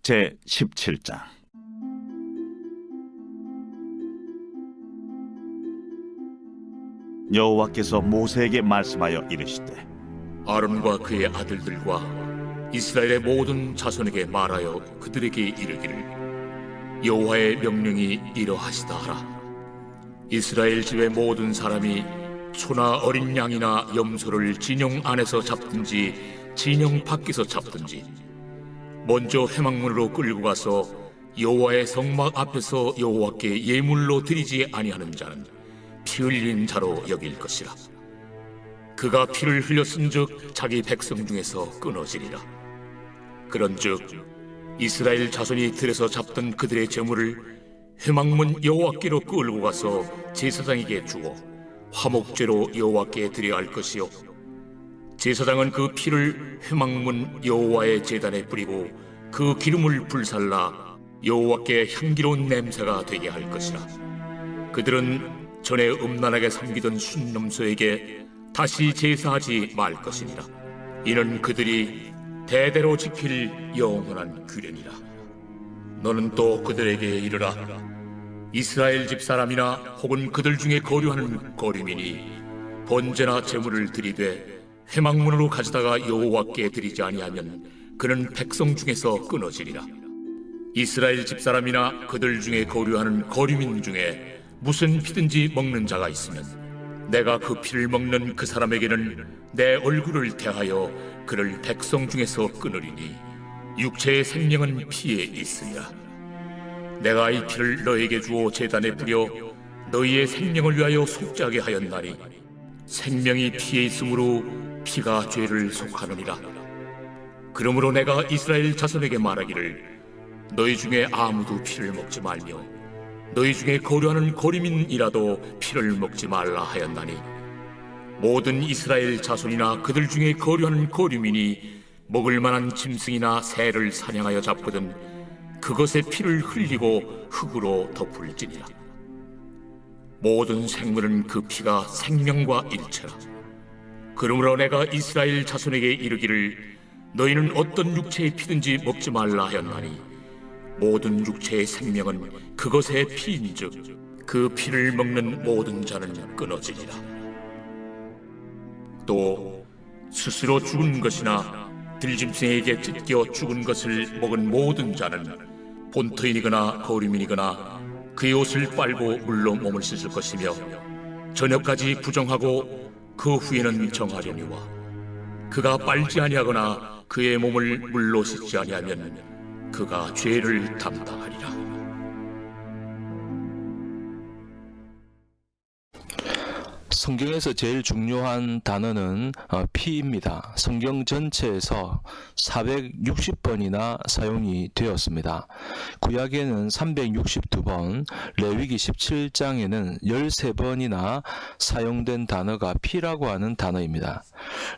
제17장. 여호와께서 모세에게 말씀하여 이르시되, 아론과 그의 아들들과 이스라엘의 모든 자손에게 말하여 그들에게 이르기를, 여호와의 명령이 이러하시다 하라. 이스라엘 집의 모든 사람이 소나 어린 양이나 염소를 진영 안에서 잡든지 진영 밖에서 잡든지 먼저 회막문으로 끌고 가서 여호와의 성막 앞에서 여호와께 예물로 드리지 아니하는 자는 피 흘린 자로 여길 것이라. 그가 피를 흘렸은즉 자기 백성 중에서 끊어지리라. 그런즉 이스라엘 자손이 들에서 잡던 그들의 제물을 회막문 여호와께로 끌고 가서 제사장에게 주어 화목제로 여호와께 드려야 할 것이요, 제사장은 그 피를 회막문 여호와의 제단에 뿌리고 그 기름을 불살라 여호와께 향기로운 냄새가 되게 할 것이라. 그들은 전에 음란하게 섬기던 순놈소에게 다시 제사하지 말 것이니라. 이는 그들이 대대로 지킬 영원한 규례니라. 너는 또 그들에게 이르라. 이스라엘 집 사람이나 혹은 그들 중에 거류하는 거류민이 번제나 제물을 드리되 회막문으로 가져다가 여호와께 드리지 아니하면 그는 백성 중에서 끊어지리라. 이스라엘 집 사람이나 그들 중에 거류하는 거류민 중에 무슨 피든지 먹는 자가 있으면 내가 그 피를 먹는 그 사람에게는 내 얼굴을 대하여 그를 백성 중에서 끊으리니 육체의 생명은 피에 있으리라. 내가 이 피를 너에게 주어 제단에 뿌려 너희의 생명을 위하여 속죄하게 하였나니 생명이 피에 있으므로 피가 죄를 속하느니라. 그러므로 내가 이스라엘 자손에게 말하기를, 너희 중에 아무도 피를 먹지 말며 너희 중에 거류하는 거류민이라도 피를 먹지 말라 하였나니, 모든 이스라엘 자손이나 그들 중에 거류하는 거류민이 먹을 만한 짐승이나 새를 사냥하여 잡거든 그것의 피를 흘리고 흙으로 덮을지니라. 모든 생물은 그 피가 생명과 일체라. 그러므로 내가 이스라엘 자손에게 이르기를, 너희는 어떤 육체의 피든지 먹지 말라 하였나니 모든 육체의 생명은 그것의 피인즉 그 피를 먹는 모든 자는 끊어지리라. 또 스스로 죽은 것이나 들짐승에게 찢겨 죽은 것을 먹은 모든 자는 본토인이거나 거류민이거나 그의 옷을 빨고 물로 몸을 씻을 것이며 저녁까지 부정하고 그 후에는 정하려니와, 그가 빨지 아니하거나 그의 몸을 물로 씻지 아니하면 그가 죄를 담당하리라. 성경에서 제일 중요한 단어는 피입니다. 성경 전체에서 460번이나 사용이 되었습니다. 구약에는 362번, 레위기 17장에는 13번이나 사용된 단어가 피라고 하는 단어입니다.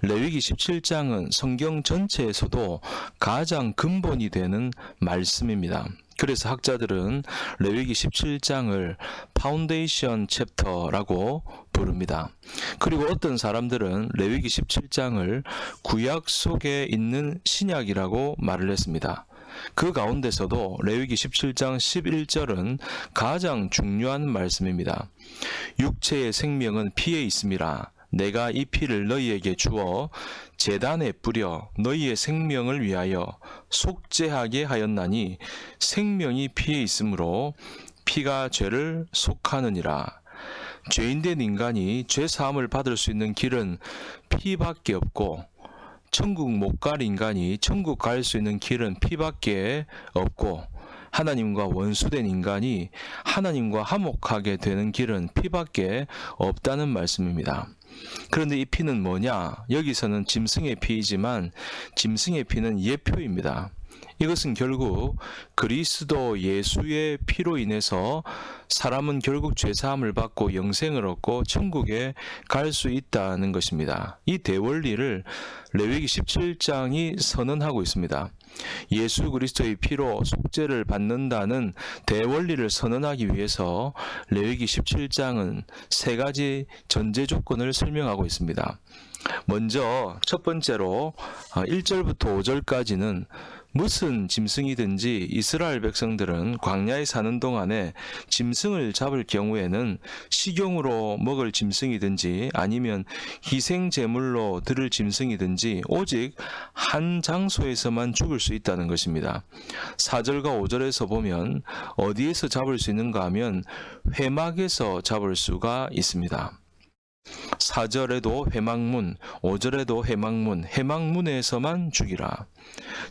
레위기 17장은 성경 전체에서도 가장 근본이 되는 말씀입니다. 그래서 학자들은 레위기 17장을 파운데이션 챕터라고 부릅니다. 그리고 어떤 사람들은 레위기 17장을 구약 속에 있는 신약이라고 말을 했습니다. 그 가운데서도 레위기 17장 11절은 가장 중요한 말씀입니다. 육체의 생명은 피에 있음이라. 내가 이 피를 너희에게 주어 제단에 뿌려 너희의 생명을 위하여 속죄하게 하였나니 생명이 피에 있으므로 피가 죄를 속하느니라. 죄인된 인간이 죄 사함을 받을 수 있는 길은 피밖에 없고, 천국 못 갈 인간이 천국 갈 수 있는 길은 피밖에 없고, 하나님과 원수된 인간이 하나님과 화목하게 되는 길은 피밖에 없다는 말씀입니다. 그런데 이 피는 뭐냐? 여기서는 짐승의 피이지만 짐승의 피는 예표입니다. 이것은 결국 그리스도 예수의 피로 인해서 사람은 결국 죄사함을 받고 영생을 얻고 천국에 갈 수 있다는 것입니다. 이 대원리를 레위기 17장이 선언하고 있습니다. 예수 그리스도의 피로 속죄를 받는다는 대원리를 선언하기 위해서 레위기 17장은 세 가지 전제 조건을 설명하고 있습니다. 먼저 첫 번째로 1절부터 5절까지는 무슨 짐승이든지 이스라엘 백성들은 광야에 사는 동안에 짐승을 잡을 경우에는 식용으로 먹을 짐승이든지 아니면 희생 제물로 드릴 짐승이든지 오직 한 장소에서만 죽을 수 있다는 것입니다. 4절과 5절에서 보면 어디에서 잡을 수 있는가 하면 회막에서 잡을 수가 있습니다. 4절에도 회막문, 5절에도 회막문, 회막문에서만 죽이라.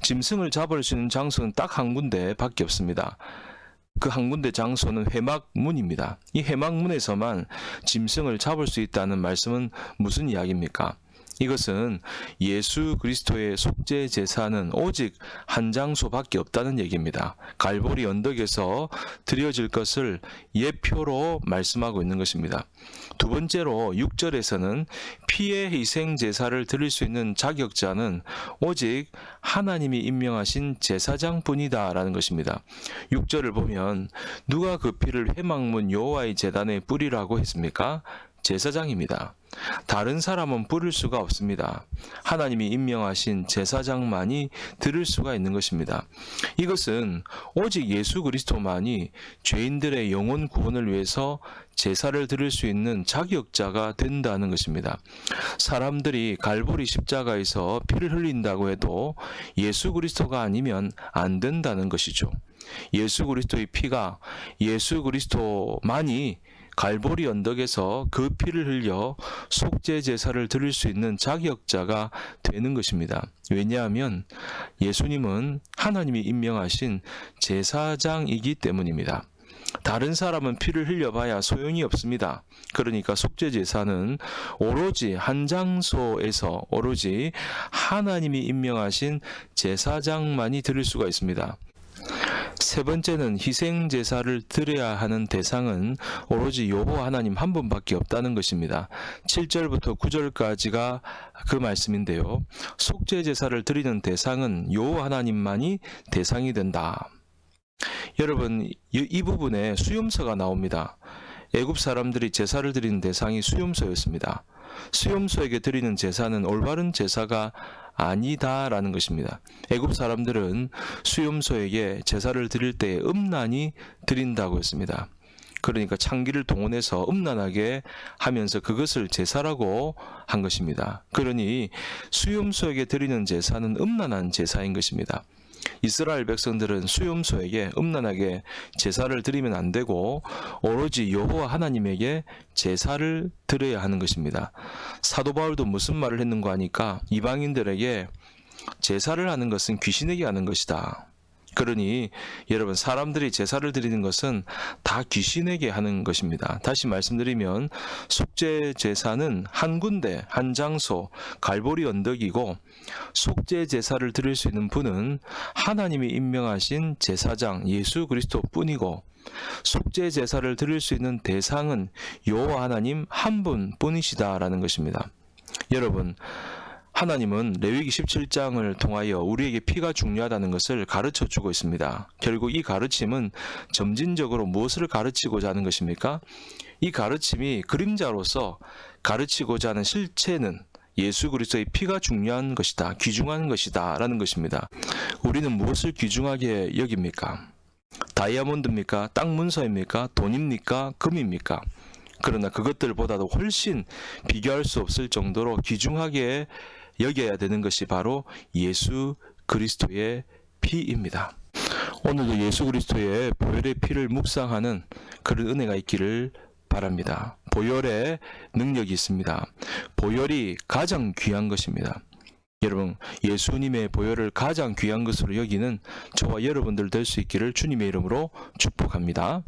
짐승을 잡을 수 있는 장소는 딱 한 군데 밖에 없습니다. 그 한 군데 장소는 회막문입니다. 이 회막문에서만 짐승을 잡을 수 있다는 말씀은 무슨 이야기입니까? 이것은 예수 그리스도의 속죄 제사는 오직 한 장소밖에 없다는 얘기입니다. 갈보리 언덕에서 드려질 것을 예표로 말씀하고 있는 것입니다. 두 번째로 6절에서는 피의 희생 제사를 드릴 수 있는 자격자는 오직 하나님이 임명하신 제사장뿐이다 라는 것입니다. 6절을 보면 누가 그 피를 회막문 여호와의 제단에 뿌리라고 했습니까? 제사장입니다. 다른 사람은 뿌릴 수가 없습니다. 하나님이 임명하신 제사장만이 드릴 수가 있는 것입니다. 이것은 오직 예수 그리스도만이 죄인들의 영혼 구원을 위해서 제사를 드릴 수 있는 자격자가 된다는 것입니다. 사람들이 갈보리 십자가에서 피를 흘린다고 해도 예수 그리스도가 아니면 안 된다는 것이죠. 예수 그리스도의 피가 예수 그리스도만이 갈보리 언덕에서 그 피를 흘려 속죄 제사를 드릴 수 있는 자격자가 되는 것입니다. 왜냐하면 예수님은 하나님이 임명하신 제사장이기 때문입니다. 다른 사람은 피를 흘려봐야 소용이 없습니다. 그러니까 속죄 제사는 오로지 한 장소에서 오로지 하나님이 임명하신 제사장만이 드릴 수가 있습니다. 세 번째는 희생 제사를 드려야 하는 대상은 오로지 여호와 하나님 한 분밖에 없다는 것입니다. 7절부터 9절까지가 그 말씀인데요. 속죄 제사를 드리는 대상은 여호와 하나님만이 대상이 된다. 여러분, 이 부분에 수염서가 나옵니다. 애굽 사람들이 제사를 드리는 대상이 수염소였습니다. 수염소에게 드리는 제사는 올바른 제사가 아니다라는 것입니다. 애굽 사람들은 수염소에게 제사를 드릴 때 음란히 드린다고 했습니다. 그러니까 창기를 동원해서 음란하게 하면서 그것을 제사라고 한 것입니다. 그러니 수염소에게 드리는 제사는 음란한 제사인 것입니다. 이스라엘 백성들은 수염소에게 음란하게 제사를 드리면 안 되고 오로지 여호와 하나님에게 제사를 드려야 하는 것입니다. 사도 바울도 무슨 말을 했는가 하니까 이방인들에게 제사를 하는 것은 귀신에게 하는 것이다. 그러니 여러분, 사람들이 제사를 드리는 것은 다 귀신에게 하는 것입니다. 다시 말씀드리면 속죄 제사는 한 군데, 한 장소, 갈보리 언덕이고 속죄 제사를 드릴 수 있는 분은 하나님이 임명하신 제사장 예수 그리스도 뿐이고 속죄 제사를 드릴 수 있는 대상은 여호와 하나님 한 분뿐이시다라는 것입니다. 여러분, 하나님은 레위기 17장을 통하여 우리에게 피가 중요하다는 것을 가르쳐 주고 있습니다. 결국 이 가르침은 점진적으로 무엇을 가르치고자 하는 것입니까? 이 가르침이 그림자로서 가르치고자 하는 실체는 예수 그리스도의 피가 중요한 것이다, 귀중한 것이다 라는 것입니다. 우리는 무엇을 귀중하게 여깁니까? 다이아몬드입니까? 땅 문서입니까? 돈입니까? 금입니까? 그러나 그것들보다도 훨씬 비교할 수 없을 정도로 귀중하게 여겨야 되는 것이 바로 예수 그리스도의 피입니다. 오늘도 예수 그리스도의 보혈의 피를 묵상하는 그런 은혜가 있기를 바랍니다. 보혈의 능력이 있습니다. 보혈이 가장 귀한 것입니다. 여러분, 예수님의 보혈을 가장 귀한 것으로 여기는 저와 여러분들 될 수 있기를 주님의 이름으로 축복합니다.